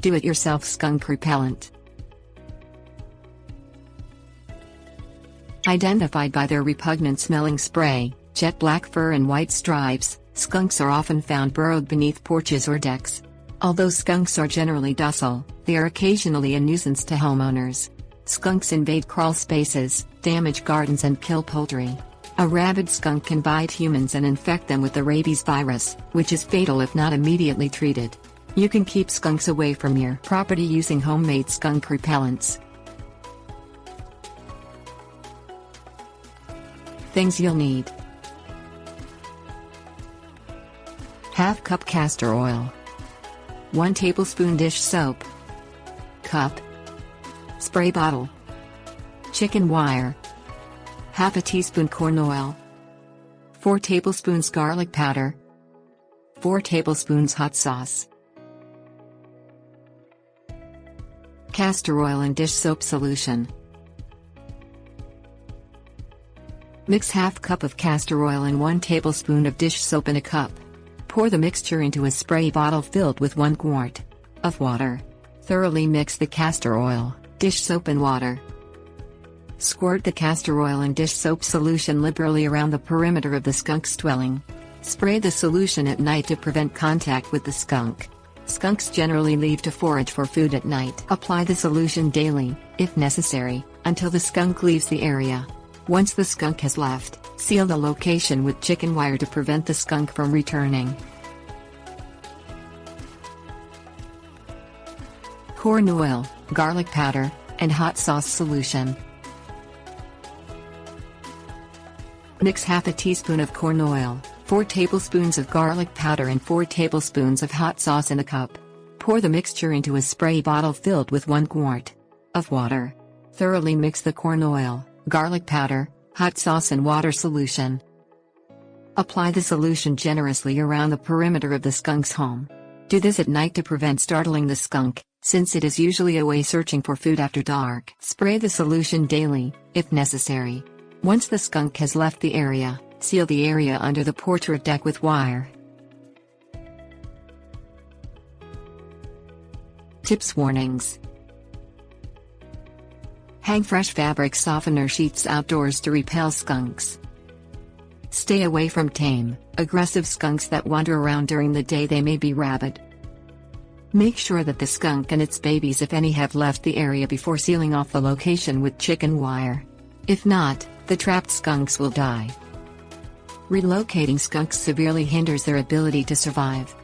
It Yourself Skunk Repellent. Identified by their repugnant-smelling spray, jet black fur and white stripes, skunks are often found burrowed beneath porches or decks. Although skunks are generally docile, they are occasionally a nuisance to homeowners. Skunks invade crawl spaces, damage gardens and kill poultry. A rabid skunk can bite humans and infect them with the rabies virus, which is fatal if not immediately treated. You can keep skunks away from your property using homemade skunk repellents. Things you'll need: ½ cup castor oil, 1 tablespoon dish soap, cup, spray bottle, chicken wire, ½ a teaspoon corn oil, 4 tablespoons garlic powder, 4 tablespoons hot sauce, castor oil and dish soap solution. Mix ½ cup of castor oil and 1 tablespoon of dish soap in a cup. Pour the mixture into a spray bottle filled with 1 quart of water. Thoroughly mix the castor oil, dish soap and water. Squirt the castor oil and dish soap solution liberally around the perimeter of the skunk's dwelling. Spray the solution at night to prevent contact with the skunk. Skunks generally leave to forage for food at night. Apply the solution daily, if necessary, until the skunk leaves the area. Once the skunk has left, seal the location with chicken wire to prevent the skunk from returning. Corn oil, garlic powder, and hot sauce solution. Mix ½ a teaspoon of corn oil, 4 tablespoons of garlic powder and 4 tablespoons of hot sauce in a cup. Pour the mixture into a spray bottle filled with 1 quart of water. Thoroughly mix the corn oil, garlic powder, hot sauce and water solution. Apply the solution generously around the perimeter of the skunk's home. Do this at night to prevent startling the skunk, since it is usually away searching for food after dark. Spray the solution daily, if necessary. Once the skunk has left the area, seal the area under the porch or deck with wire. Tips: warnings. Hang fresh fabric softener sheets outdoors to repel skunks. Stay away from tame, aggressive skunks that wander around during the day. They may be rabid. Make sure that the skunk and its babies, if any, have left the area before sealing off the location with chicken wire. If not, the trapped skunks will die. Relocating skunks severely hinders their ability to survive.